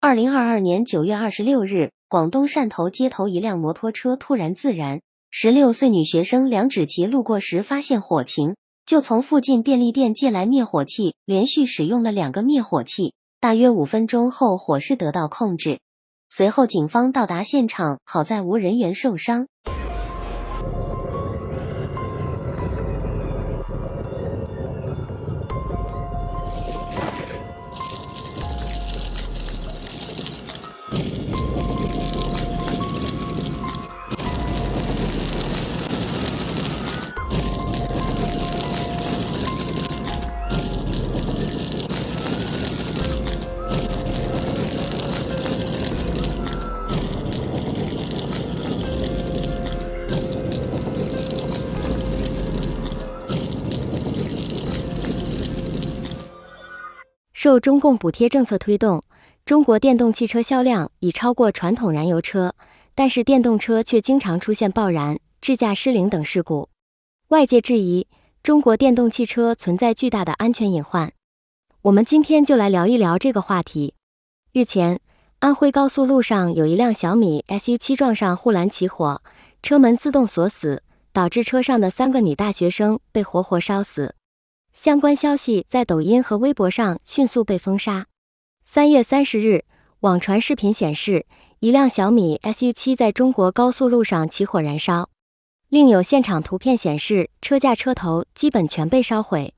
2022年9月26日，广东汕头街头一辆摩托车突然自燃，16岁女学生梁芷琪路过时发现火情，就从附近便利店借来灭火器，连续使用了2个灭火器，大约5分钟后火势得到控制。随后警方到达现场，好在无人员受伤。受中共补贴政策推动，中国电动汽车销量已超过传统燃油车，但是电动车却经常出现爆燃、智驾失灵等事故。外界质疑中国电动汽车存在巨大的安全隐患。我们今天就来聊一聊这个话题。日前，安徽高速路上有一辆小米 SU7 撞上护栏起火，车门自动锁死，导致车上的3个女大学生被活活烧死。相关消息在抖音和微博上迅速被封杀。3月30日，网传视频显示，一辆小米 SU7 在中国高速路上起火燃烧，另有现场图片显示，车架车头基本全被烧毁。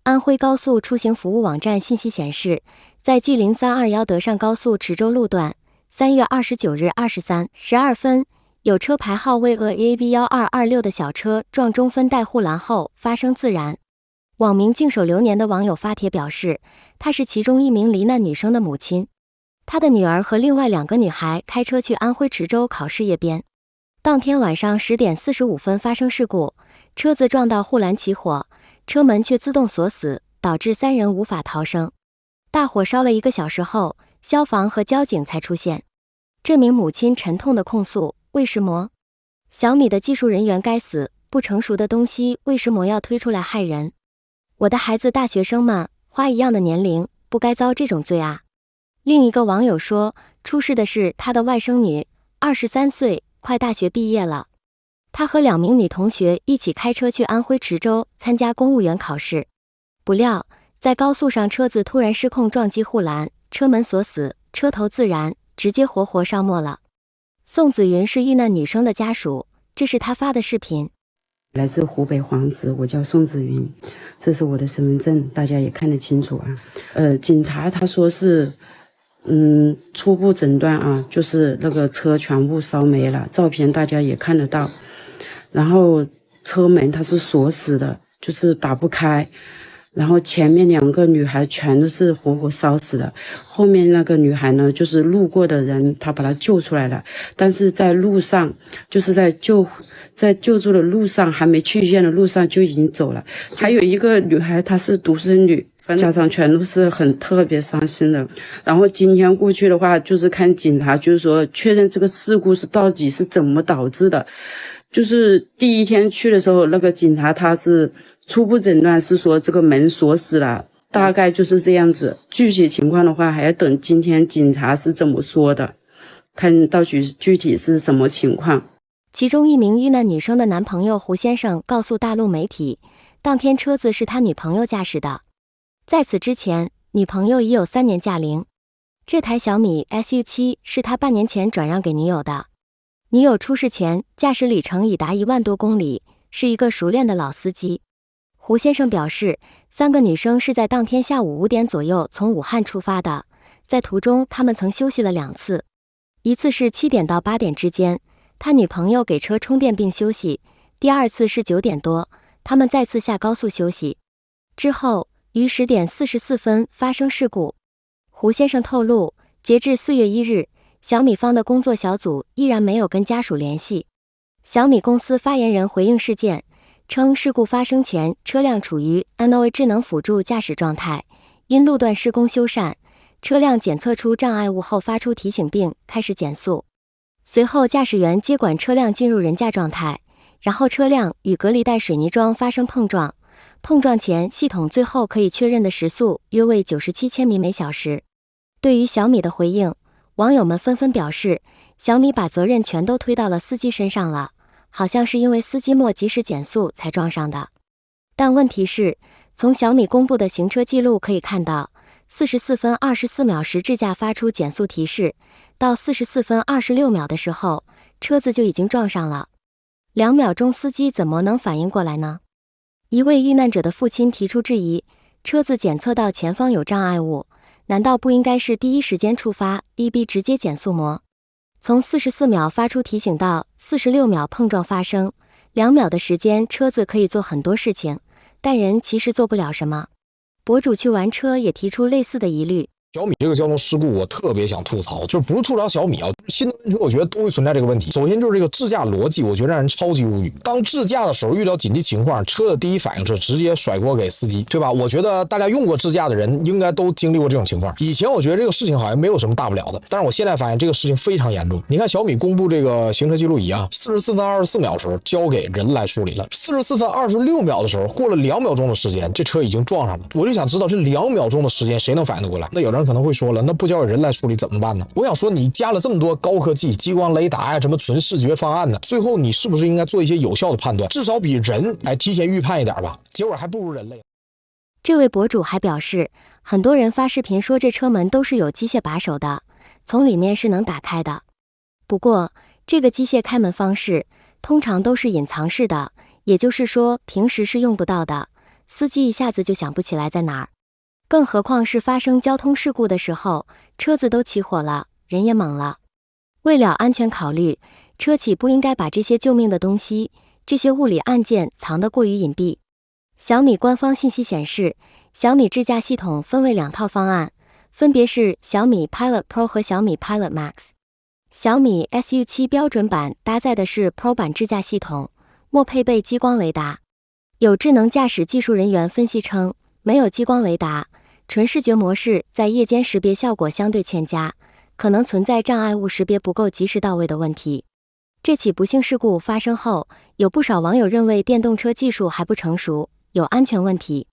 安徽高速出行服务网站信息显示，在距0321德上高速池州路段，3月29日23时12分，有车牌号为EAV1226的小车撞中分带护栏后发生自燃。网名静守流年的网友发帖表示，她是其中一名罹难女生的母亲，她的女儿和另外2个女孩开车去安徽池州考事业编。当天晚上10点45分发生事故，车子撞到护栏起火，车门却自动锁死，导致3人无法逃生。大火烧了1个小时后，消防和交警才出现。这名母亲沉痛的控诉：为什么小米的技术人员该死？不成熟的东西为什么要推出来害人？我的孩子大学生们，花一样的年龄，不该遭这种罪啊。另一个网友说，出事的是他的外甥女，23岁，快大学毕业了。他和2名女同学一起开车去安徽池州参加公务员考试，不料在高速上车子突然失控撞击护栏，车门锁死，车头自燃，直接活活烧没了。宋子云是遇难女生的家属，这是他发的视频。来自湖北黄石，我叫宋子云，这是我的身份证，大家也看得清楚啊。警察他说是，初步诊断啊，就是那个车全部烧没了，照片大家也看得到。然后车门它是锁死的，就是打不开。然后前面2个女孩全都是活活烧死的，后面那个女孩呢，就是路过的人，她把她救出来了，但是在路上，就是在救助的路上，还没去医院的路上就已经走了。还有一个女孩，她是独生女，家长全都是很特别伤心的。然后今天过去的话，就是看警察，就是说确认这个事故是到底是怎么导致的。就是第1天去的时候，那个警察他是初步诊断是说这个门锁死了，大概就是这样子。具体情况的话，还要等今天警察是怎么说的，看到具体是什么情况。其中一名遇难女生的男朋友胡先生告诉大陆媒体，当天车子是他女朋友驾驶的，在此之前，女朋友已有3年驾龄。这台小米 SU7 是他半年前转让给女友的。女友出事前驾驶里程已达1万多公里，是一个熟练的老司机。胡先生表示，3个女生是在当天下午5点左右从武汉出发的，在途中他们曾休息了2次，一次是7点到8点之间，他女朋友给车充电并休息，第2次是9点多，他们再次下高速休息。之后于10点44分发生事故。胡先生透露，截至4月1日，小米方的工作小组依然没有跟家属联系。小米公司发言人回应事件，称事故发生前车辆处于 NOA 智能辅助驾驶状态，因路段施工修缮，车辆检测出障碍物后发出提醒并开始减速。随后驾驶员接管车辆进入人驾状态，然后车辆与隔离带水泥桩发生碰撞，碰撞前系统最后可以确认的时速约为97千米每小时。对于小米的回应，网友们纷纷表示，小米把责任全都推到了司机身上了，好像是因为司机莫及时减速才撞上的。但问题是，从小米公布的行车记录可以看到，44分24秒时智驾发出减速提示，到44分26秒的时候，车子就已经撞上了。2秒钟司机怎么能反应过来呢？一位遇难者的父亲提出质疑，车子检测到前方有障碍物，难道不应该是第一时间触发 EB 直接减速吗？从44秒发出提醒到46秒碰撞发生，2秒的时间车子可以做很多事情，但人其实做不了什么。博主去玩车也提出类似的疑虑。小米这个交通事故，我特别想吐槽，就是不是吐槽小米啊，新能源车我觉得都会存在这个问题。首先就是这个智驾逻辑，我觉得让人超级无语。当智驾的时候遇到紧急情况，车的第一反应是直接甩锅给司机，对吧？我觉得大家用过智驾的人应该都经历过这种情况。以前我觉得这个事情好像没有什么大不了的，但是我现在发现这个事情非常严重。你看小米公布这个行车记录仪啊，44分24秒的时候交给人来处理了，44分26秒的时候，过了2秒钟的时间，这车已经撞上了。我就想知道这2秒钟的时间谁能反应得过来？那有人可能会说了，那不交给人来处理怎么办呢？我想说，你加了这么多高科技，激光雷达呀，什么纯视觉方案呢？最后你是不是应该做一些有效的判断，至少比人提前预判一点吧？结果还不如人类。这位博主还表示，很多人发视频说这车门都是有机械把手的，从里面是能打开的。不过，这个机械开门方式通常都是隐藏式的，也就是说平时是用不到的，司机一下子就想不起来在哪儿。更何况是发生交通事故的时候，车子都起火了，人也懵了。为了安全考虑，车企不应该把这些救命的东西，这些物理按键藏得过于隐蔽。小米官方信息显示，小米智驾系统分为2套方案，分别是小米 Pilot Pro 和小米 Pilot Max。小米 SU7 标准版搭载的是 Pro 版智驾系统，莫配备激光雷达。有智能驾驶技术人员分析称，没有激光雷达，纯视觉模式在夜间识别效果相对欠佳，可能存在障碍物识别不够及时到位的问题。这起不幸事故发生后，有不少网友认为电动车技术还不成熟，有安全问题。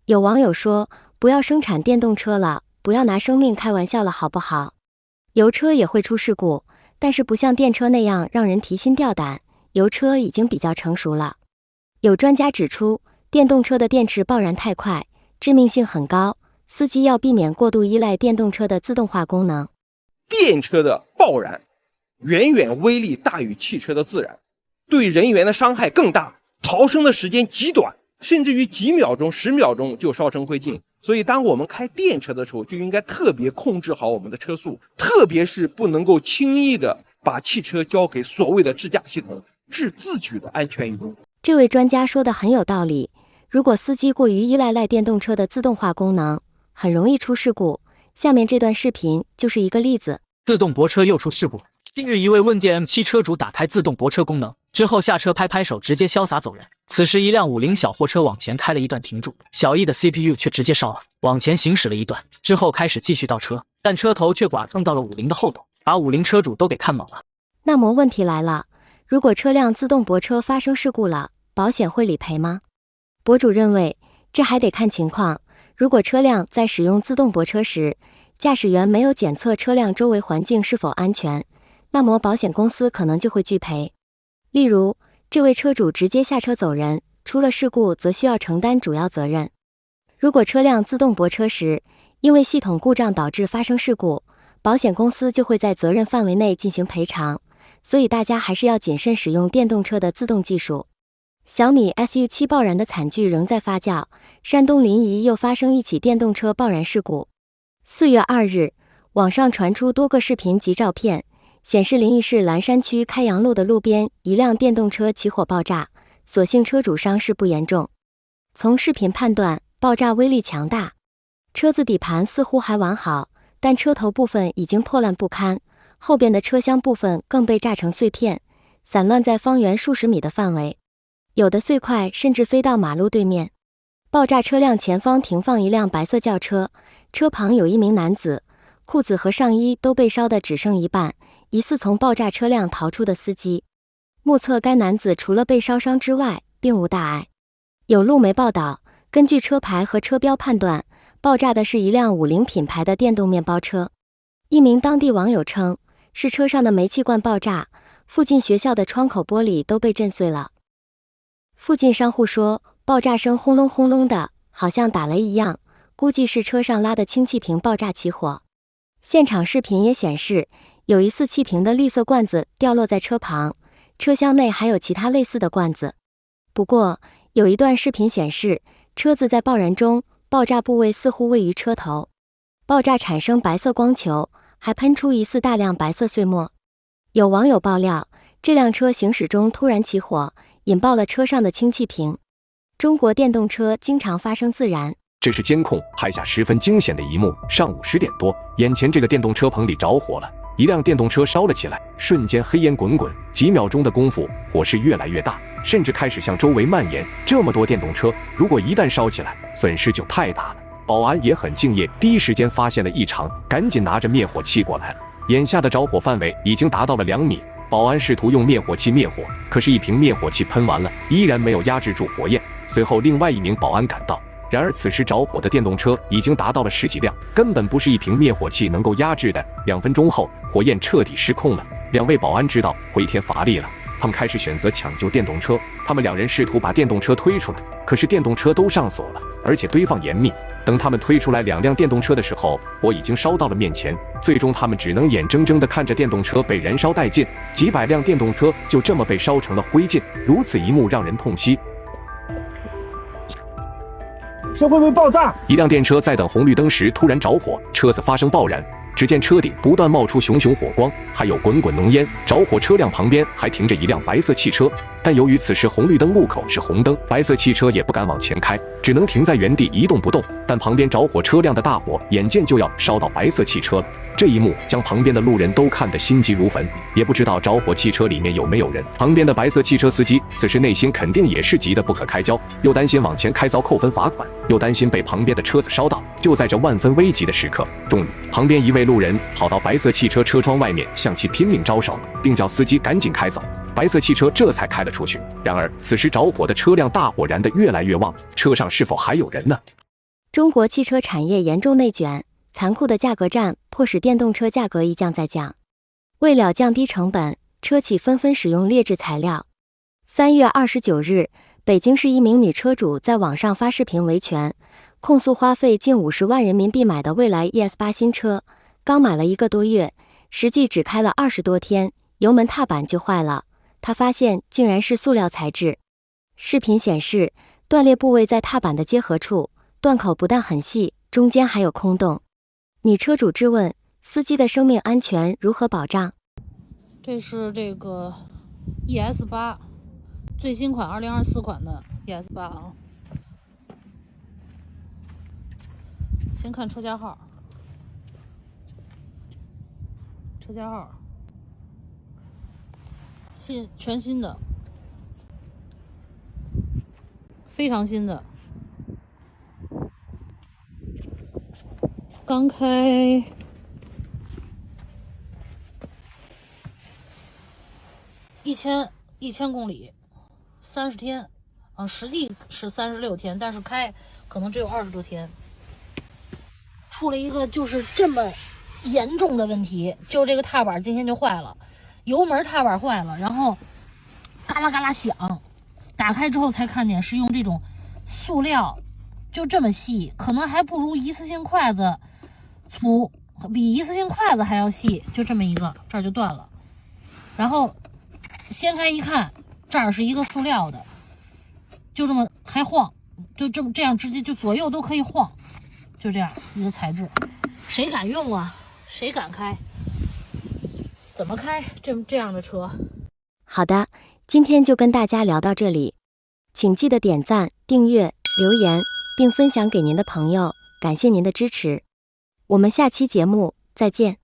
有网友说，不要生产电动车了，不要拿生命开玩笑了好不好？油车也会出事故，但是不像电车那样让人提心吊胆，油车已经比较成熟了。有专家指出，电动车的电池爆燃太快，致命性很高，司机要避免过度依赖电动车的自动化功能。电车的爆燃远远威力大于汽车的自燃，对人员的伤害更大，逃生的时间极短，甚至于几秒钟、10秒钟就烧成灰烬。所以当我们开电车的时候，就应该特别控制好我们的车速，特别是不能够轻易的把汽车交给所谓的智驾系统，置自己的安全于不顾。这位专家说的很有道理，如果司机过于依赖电动车的自动化功能，很容易出事故。下面这段视频就是一个例子。自动泊车又出事故。近日，一位问界 M7 车主打开自动泊车功能之后下车拍拍手，直接潇洒走人。此时，一辆50小货车往前开了一段停住，小易的 CPU 却直接烧了，往前行驶了一段之后开始继续倒车，但车头却剐蹭到了50的后头，把50车主都给看懵了。那么问题来了，如果车辆自动泊车发生事故了，保险会理赔吗？博主认为，这还得看情况。如果车辆在使用自动泊车时，驾驶员没有检测车辆周围环境是否安全，那么保险公司可能就会拒赔。例如，这位车主直接下车走人，出了事故则需要承担主要责任。如果车辆自动泊车时，因为系统故障导致发生事故，保险公司就会在责任范围内进行赔偿，所以大家还是要谨慎使用电动车的自动技术。小米 SU7 爆燃的惨剧仍在发酵，山东临沂又发生一起电动车爆燃事故。4月2日，网上传出多个视频及照片，显示临沂市蓝山区开阳路的路边一辆电动车起火爆炸，所幸车主伤势不严重。从视频判断，爆炸威力强大，车子底盘似乎还完好，但车头部分已经破烂不堪，后边的车厢部分更被炸成碎片，散乱在方圆数十米的范围，有的碎块甚至飞到马路对面。爆炸车辆前方停放一辆白色轿车，车旁有一名男子，裤子和上衣都被烧得只剩一半，疑似从爆炸车辆逃出的司机。目测该男子除了被烧伤之外，并无大碍。有路媒报道，根据车牌和车标判断，爆炸的是一辆50品牌的电动面包车。一名当地网友称，是车上的煤气罐爆炸，附近学校的窗口玻璃都被震碎了。附近商户说，爆炸声轰隆轰隆的，好像打雷一样，估计是车上拉的氢气瓶爆炸起火。现场视频也显示，有疑似气瓶的绿色罐子掉落在车旁，车厢内还有其他类似的罐子。不过，有一段视频显示，车子在爆燃中，爆炸部位似乎位于车头，爆炸产生白色光球，还喷出疑似大量白色碎末。有网友爆料，这辆车行驶中突然起火，引爆了车上的氢气瓶。中国电动车经常发生自燃，这是监控拍下十分惊险的一幕。上午10点多，眼前这个电动车棚里着火了，一辆电动车烧了起来，瞬间黑烟滚滚，几秒钟的功夫，火势越来越大，甚至开始向周围蔓延。这么多电动车，如果一旦烧起来，损失就太大了。保安也很敬业，第一时间发现了异常，赶紧拿着灭火器过来了。眼下的着火范围已经达到了2米，保安试图用灭火器灭火，可是一瓶灭火器喷完了，依然没有压制住火焰。随后另外一名保安赶到，然而此时着火的电动车已经达到了10几辆，根本不是一瓶灭火器能够压制的。2分钟后，火焰彻底失控了。2位保安知道回天乏力了，他们开始选择抢救电动车。他们2人试图把电动车推出来，可是电动车都上锁了，而且堆放严密。等他们推出来2辆电动车的时候，火已经烧到了面前。最终他们只能眼睁睁地看着电动车被燃烧殆尽，几百辆电动车就这么被烧成了灰烬。如此一幕让人痛惜。车会不会爆炸？一辆电车在等红绿灯时突然着火，车子发生爆燃。只见车顶不断冒出熊熊火光，还有滚滚浓烟。着火车辆旁边还停着一辆白色汽车，但由于此时红绿灯路口是红灯，白色汽车也不敢往前开，只能停在原地一动不动。但旁边着火车辆的大火眼见就要烧到白色汽车了，这一幕将旁边的路人都看得心急如焚，也不知道着火汽车里面有没有人。旁边的白色汽车司机此时内心肯定也是急得不可开交，又担心往前开遭扣分罚款，又担心被旁边的车子烧到。就在这万分危急的时刻，终于旁边一位路人跑到白色汽车车窗外面，向其拼命招手，并叫司机赶紧开走。白色汽车这才开了出去。然而此时着火的车辆大火燃得越来越旺，车上是否还有人呢？中国汽车产业严重内卷，残酷的价格战迫使电动车价格一降再降。为了降低成本，车企纷纷使用劣质材料。3月29日，北京市一名女车主在网上发视频维权，控诉花费近50万人民币买的蔚来 ES8 新车，刚买了1个多月，实际只开了20多天，油门踏板就坏了。她发现竟然是塑料材质。视频显示，断裂部位在踏板的结合处，断口不但很细，中间还有空洞。女车主质问，司机的生命安全如何保障？这是这个 ES8 最新款2024款的 ES8 啊。先看车架号，车架号全新的，非常新的，刚开1000公里，30天，实际是36天，但是开可能只有20多天。出了一个就是这么严重的问题，就这个踏板今天就坏了，油门踏板坏了，然后嘎啦嘎啦响，打开之后才看见是用这种塑料，就这么细，可能还不如一次性筷子粗，比一次性筷子还要细，就这么一个，这儿就断了。然后掀开一看，这儿是一个塑料的，就这么还晃，就这样直接就左右都可以晃，就这样一个材质，谁敢用啊？谁敢开？怎么开这样的车？好的，今天就跟大家聊到这里，请记得点赞、订阅、留言，并分享给您的朋友，感谢您的支持。我们下期节目再见。